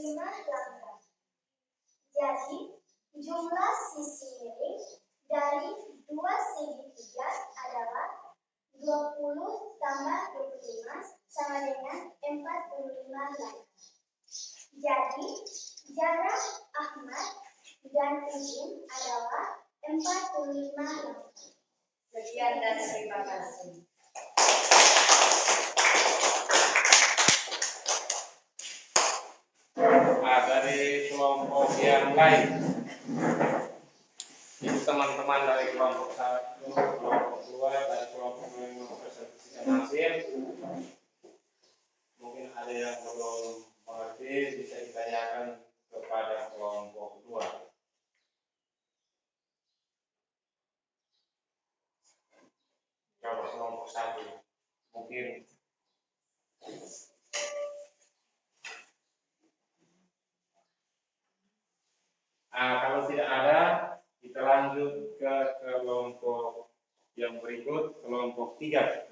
langkah. Jadi, jumlah sisi miring dari dua segitiga adalah 20 tambah 25 sama dengan 45 langkah. Jadi, jarak Ahmad dan Udin adalah 45 langkah. Sekian dan terima kasih. Dari kelompok yang lain, itu teman-teman dari kelompok 1, kelompok 2, dan kelompok 2 yang mempresentasikan hasil. Mungkin ada yang belum mengerti, bisa ditanyakan kepada kelompok 2. Coba kelompok 1, mungkin. Kalau tidak ada, kita lanjut ke kelompok yang berikut, kelompok 3.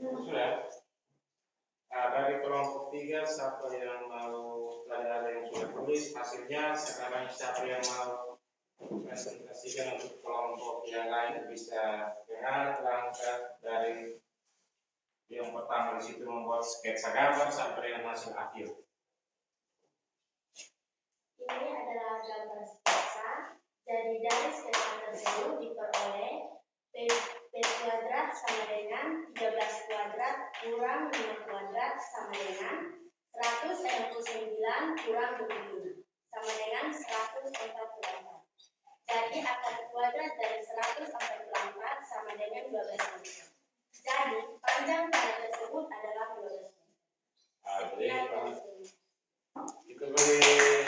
Sudah. Dari kelompok 3, siapa yang mau, ada yang sudah tulis hasilnya. Sekarang siapa yang mau presentasikan untuk kelompok yang lain bisa lihat langkah dari yang pertama di situ membuat sketsa gambar sampai dengan hasil akhir. Ini adalah gambar sketsa. Jadi dari sketsa tersebut diperoleh P kuadrat sama dengan 13 kuadrat kurang 5 kuadrat sama dengan 169 kurang 25 sama dengan 144. Jadi akar kuadrat dari 144 sama dengan 12 meter. Jadi panjang tanah tersebut adalah 12 meter. Itu boleh.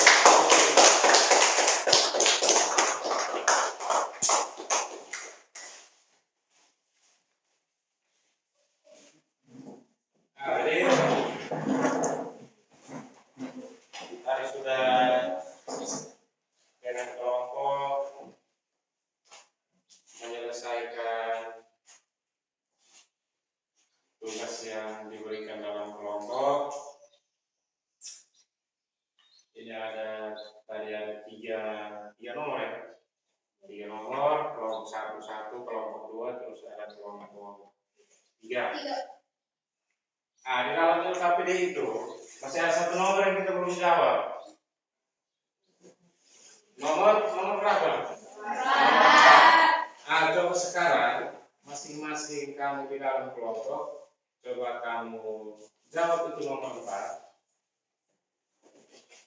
yang diberikan dalam kelompok. Ini ada tiga nomor ya. 3 nomor, kelompok 1, kelompok 2, terus ada kelompok 3. Nah, di dalam LKPD itu masih ada satu nomor yang kita belum jawab. Nomor berapa? Nah, coba sekarang masing-masing kamu di dalam kelompok, coba kamu jawab itu nomor 4.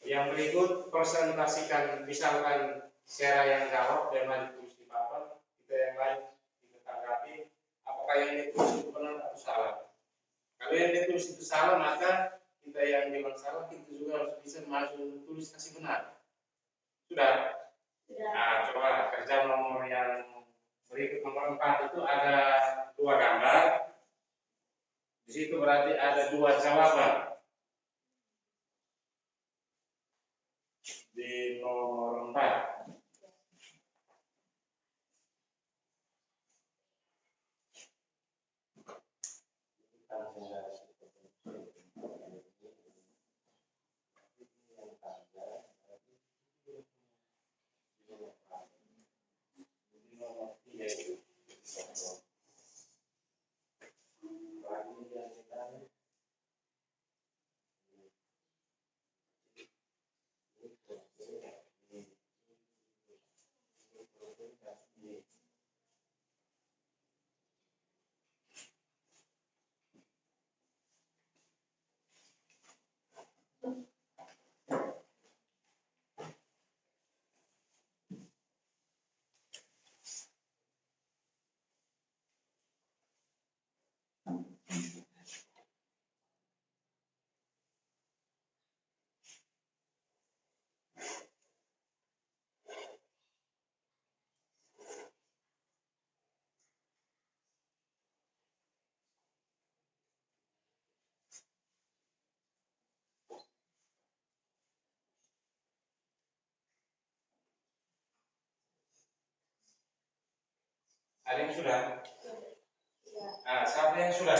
Yang berikut presentasikan, misalkan Sarah yang jawab dan lain tulis di papan, kita yang lain kita tanggapi apakah yang ditulis itu benar atau salah. Kalau yang ditulis itu salah, maka kita yang bilang salah kita juga harus bisa maju untuk tulis kasih benar. Sudah? Nah, coba kerja nomor yang berikut nomor 4 itu ada 2 gambar. Di situ berarti ada 2 jawaban. Di nomor 4. Ada yang sudah? Nah, siapa yang sudah?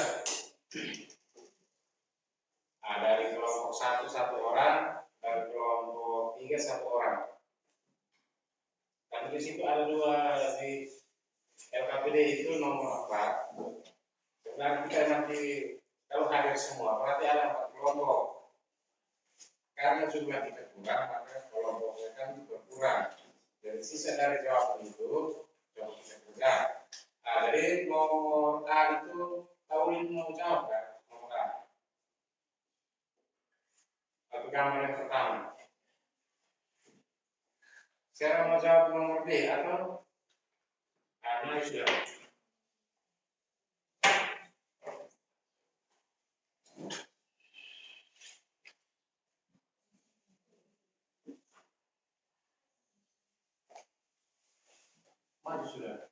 Nah, dari kelompok 1 1 orang, dari kelompok 3 1 orang. Dan di situ ada 2 di LKPD itu nomor 4. Sebenarnya kita nanti kalau hadir semua berarti ada 4 kelompok. Karena jumlah kita kurang, maka kelompoknya kan berkurang. Dari sisa dari jawaban itu coba kita kerja. Nah, dari nomor A itu tahu ini mau jawab kan? Nomor A. Atau gambar yang pertama. Saya mau jawab nomor B atau? Nah, ini sudah. Maju sudah.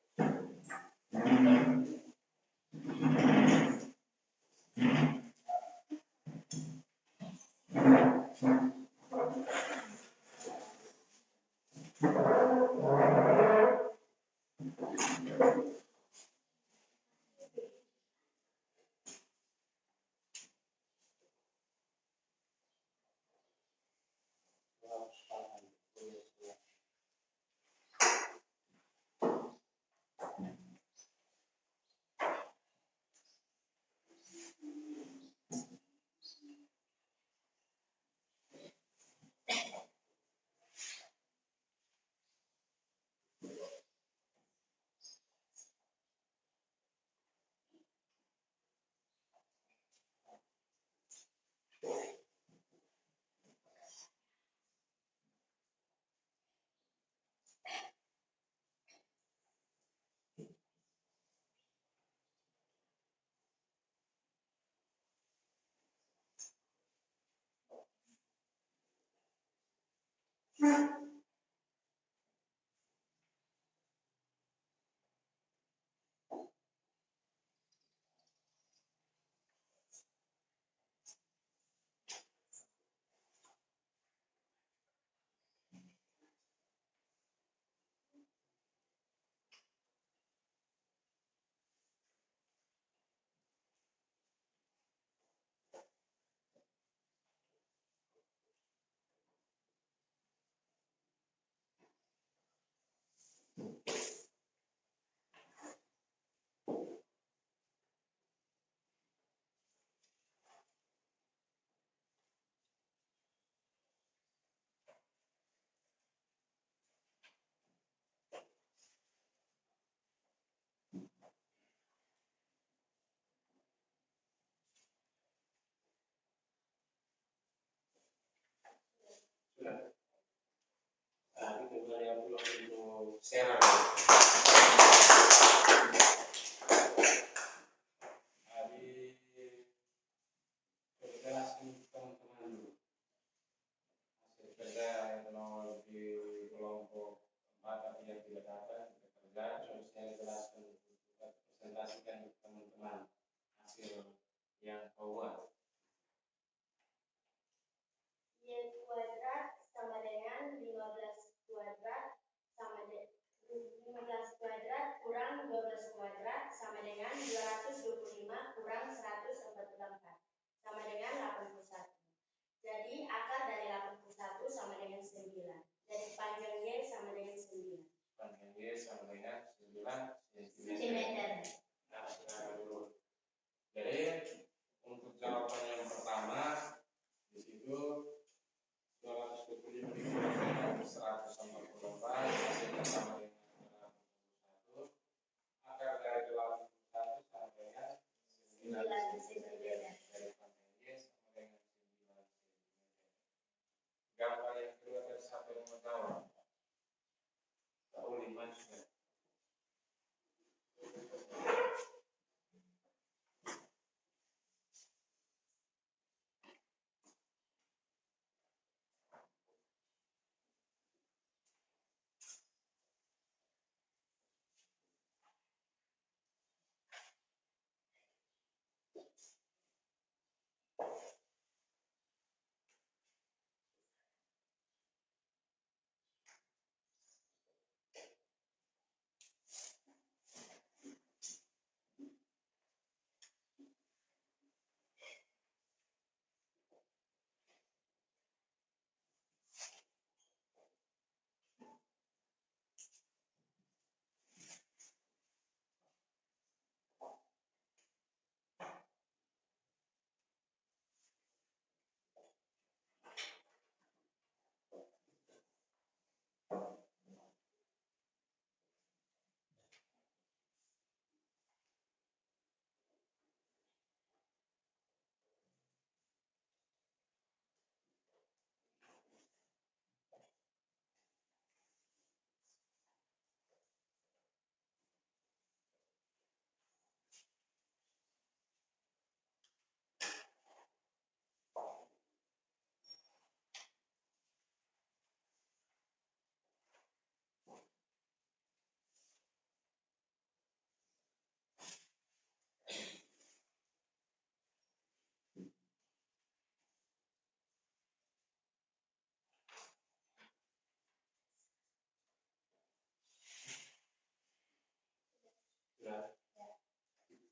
30 untuk share. Jadi jelaskan teman-teman dulu hasil kerja yang di kelompok 4 tapi yang tidak dapat kita kerja. Coba saya jelaskan kita presentasikan ke teman-teman hasil yang kau buat. Y kuadrat sama dengan 15 kuadrat sama dengan 15 kuadrat kurang 12 kuadrat sama dengan 225 kurang 144 sama dengan 81. Jadi akar dari 81 sama dengan 9. Jadi panjang Y sama dengan 9. Panjang Y sama dengan 9 cm. Nah, sekarang dulu. Jadi untuk jawaban yang pertama di situ 225 dikali 144 hasilnya sama dengan 81. Akar dari 81 sama dengan 9 cm. Dari panjang Y sama dengan 9 cm. Gambar yang kedua dari siapa yang menjawab? Tahu 5 juga.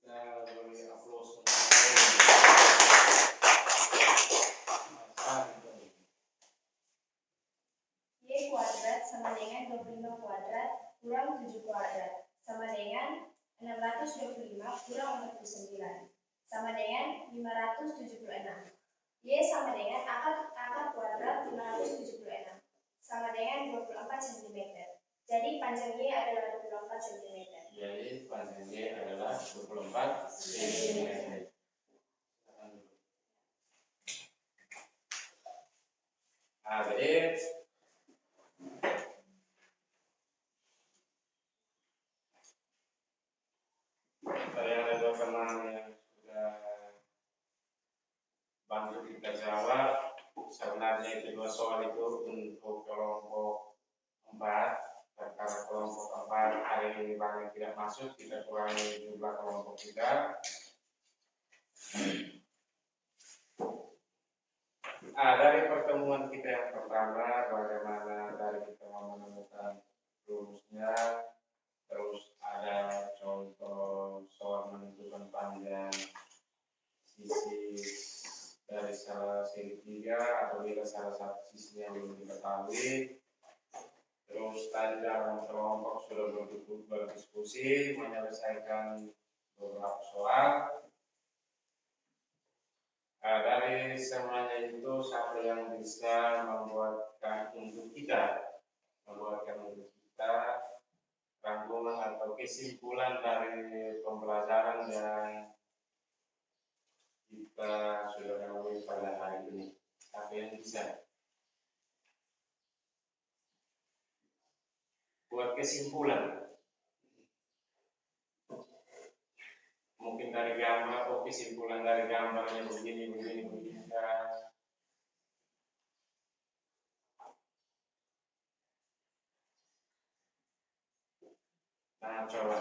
Kita boleh upload Y kuadrat sama dengan 25 kuadrat kurang 7 kuadrat sama dengan 625 kurang 49 sama dengan 576. Y sama dengan akar kuadrat 576 sama dengan 24 cm. Jadi panjang Y adalah 24 cm. Jadi panjang Y adalah 24 cm. Nah, jadi saya ada dua teman yang sudah bantu kita jawab. Sebenarnya kedua soal itu untuk kelompok 4. Karena kelompok 4 hari ini banyak tidak masuk, kita kurangi jumlah kelompok kita. Dari pertemuan kita yang pertama, bagaimana dari kita menemukan rumusnya, terus ada contoh soal menentukan panjang sisi dari salah segitiga atau bila salah satu sisi yang belum diketahui. Terus tadi dalam kelompok sudah berdiskusi menyelesaikan beberapa soal. Dari semuanya itu siapa yang bisa membuatkan untuk kita rangkuman atau kesimpulan dari pembelajaran yang kita sudah lalui pada hari ini. Siapa yang bisa? buat kesimpulan. Mungkin dari gambar, kesimpulan dari gambarnya begini. Nah, coba.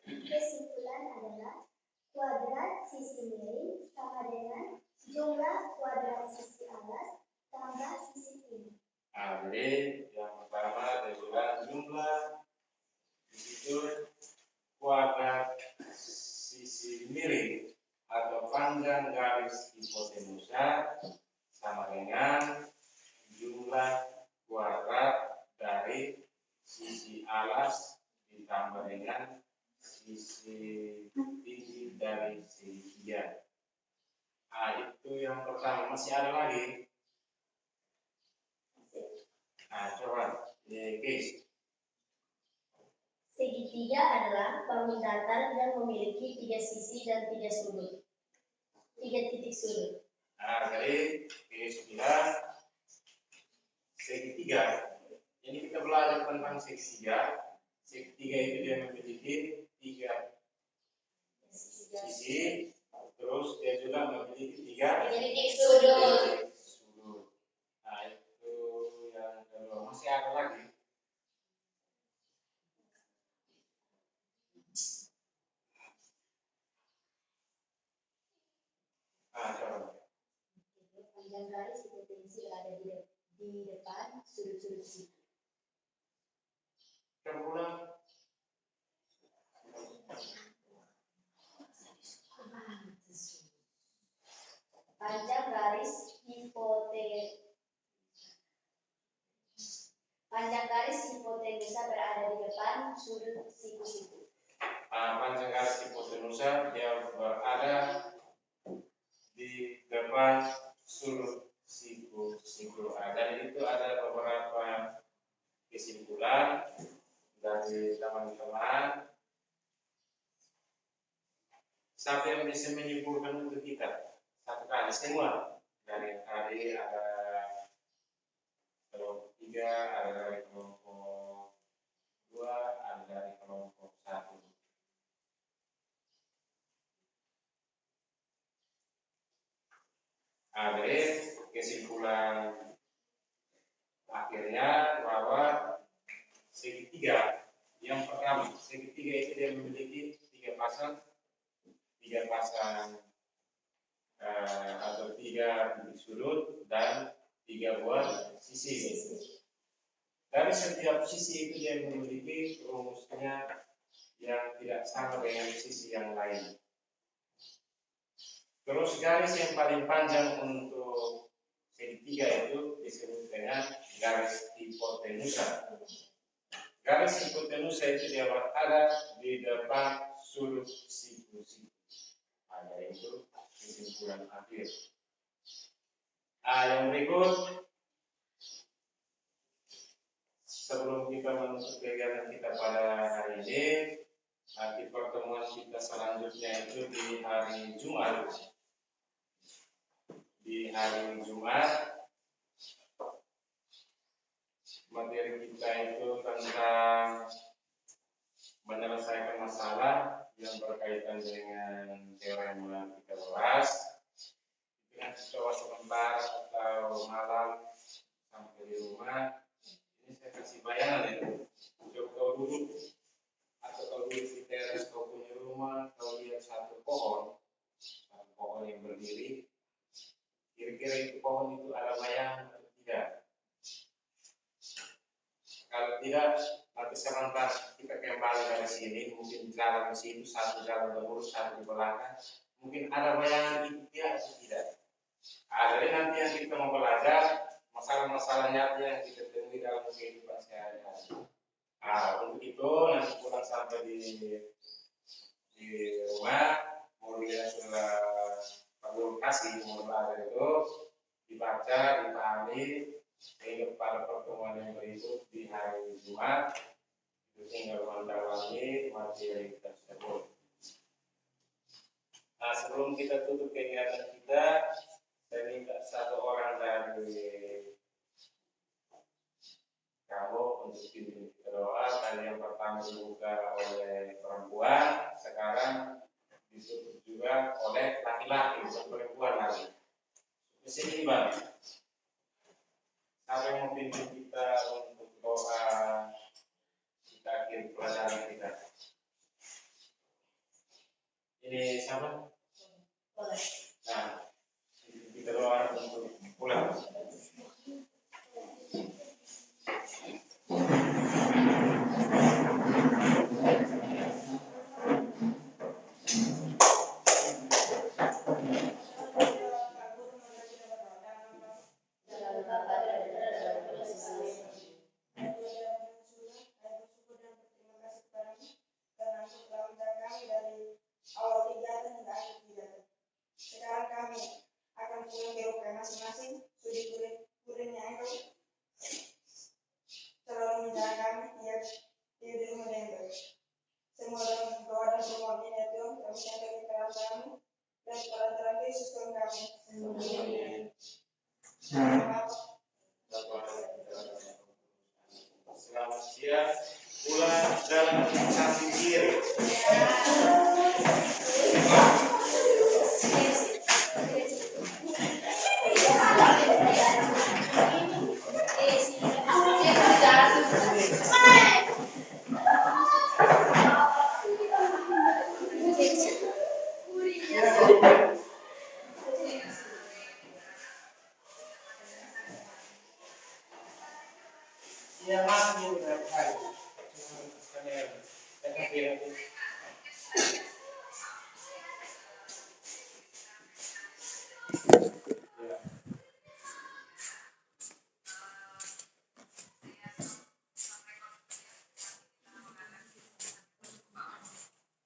Kesimpulan adalah kuadrat sisi miring sama dengan jumlah kuadrat sisi alas tambah sisi tinggi. Nah, jadi yang pertama dia bilang jumlah di situ kuadrat sisi miring atau panjang garis hipotenusa sama dengan jumlah kuadrat dari sisi alas ditambah dengan sisi tinggi dari segitiga. Nah, itu yang pertama. Masih ada lagi? Nah, coba guys. Segitiga adalah bangun datar yang memiliki 3 sisi dan 3 sudut. 3 titik sudut. Nah, jadi sudah segitiga. Ini kita belajar tentang segitiga. Segitiga itu dia memiliki 3 sisi, terus dia juga memiliki 3 titik sudut. Nah, itu yang kedua. Masih ada lagi? Nah, coba. Panjang garis hipotenusa berada di depan sudut-sudut sisi. Coba. Panjang garis hipotenusa berada di depan sudut siku-siku. Panjang garis hipotenusa dia berada di depan sudut siku-siku. Jadi itu ada beberapa kesimpulan dari teman-teman. Siapa yang bisa menyimpulkan untuk kita? Satu kali semua. Dari tadi ada kelompok 3, ada dari kelompok 2, ada dari kelompok 1. Jadi kesimpulan akhirnya bahwa segitiga yang pertama, segitiga itu dia memiliki 3 pasang atau 3 titik sudut dan 3 buah sisi. Dari setiap sisi itu dia memiliki rumusnya yang tidak sama dengan sisi yang lain. Terus garis yang paling panjang untuk segitiga itu disebut dengan garis hipotenusa. Garis hipotenusa itu dia berada di depan sudut siku-siku. Nah, itu kesimpulan akhir. Yang berikut, sebelum kita menutup kegiatan kita pada hari ini, nanti pertemuan kita selanjutnya itu di hari Jumat. Di hari Jumat, materi kita itu tentang menyelesaikan masalah yang berkaitan dengan teorema kita bahas. Itu nanti coba sebentar atau malam sampai di rumah. Ini saya kasih bayangan ya. Coba kau duduk atau kau duduk di teras kau punya rumah, kau lihat satu pohon yang berdiri. Kira-kira itu pohon itu ada bayangan atau tidak? Kalau tidak, nanti sebentar kita kembali dari sini, mungkin jalan di situ, satu jalan lurus, satu di belakang, mungkin ada bayangan itu dia atau tidak. Jadi nanti yang kita mau belajar masalah-masalah nyata yang kita temui dalam kehidupan sehari-hari. Untuk itu nanti pulang sampai di rumah, mau lihat sudah publikasi mau belajar itu dibaca, dipahami. Sehingga pada pertemuan yang berikut di hari Jumat itu tinggal mendalami materi tersebut. Sebelum kita tutup kegiatan kita, saya minta satu orang dari Kamu untuk diminta doa tadi yang pertama dibuka oleh perempuan, sekarang ditutup juga oleh laki-laki, bukan perempuan lagi. Di sini Bang, apa yang memimpin kita untuk doa kita akhir pelajaran kita? Ini siapa? Nah, kita doa untuk pulang. Sekarang kami akan pulang ke rumah masing-masing. Sudi kurirnya engkau selalu menjaga kami ya di rumah yang baik. Semua dalam doa dan permohonan ini ya Tuhan, kami nyatakan kerajaan-Mu dan perantaraan Yesus Tuhan kami. Selamat siang, pulang dalam kasih diri. Iya masih udah hari.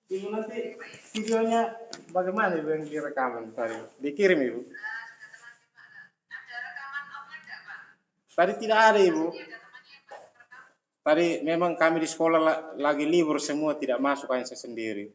Ibu nanti videonya bagaimana Ibu yang direkaman tadi? Dikirim Ibu? Tadi tidak ada Ibu. Tadi memang kami di sekolah lagi libur semua, tidak masuk hanya saya sendiri.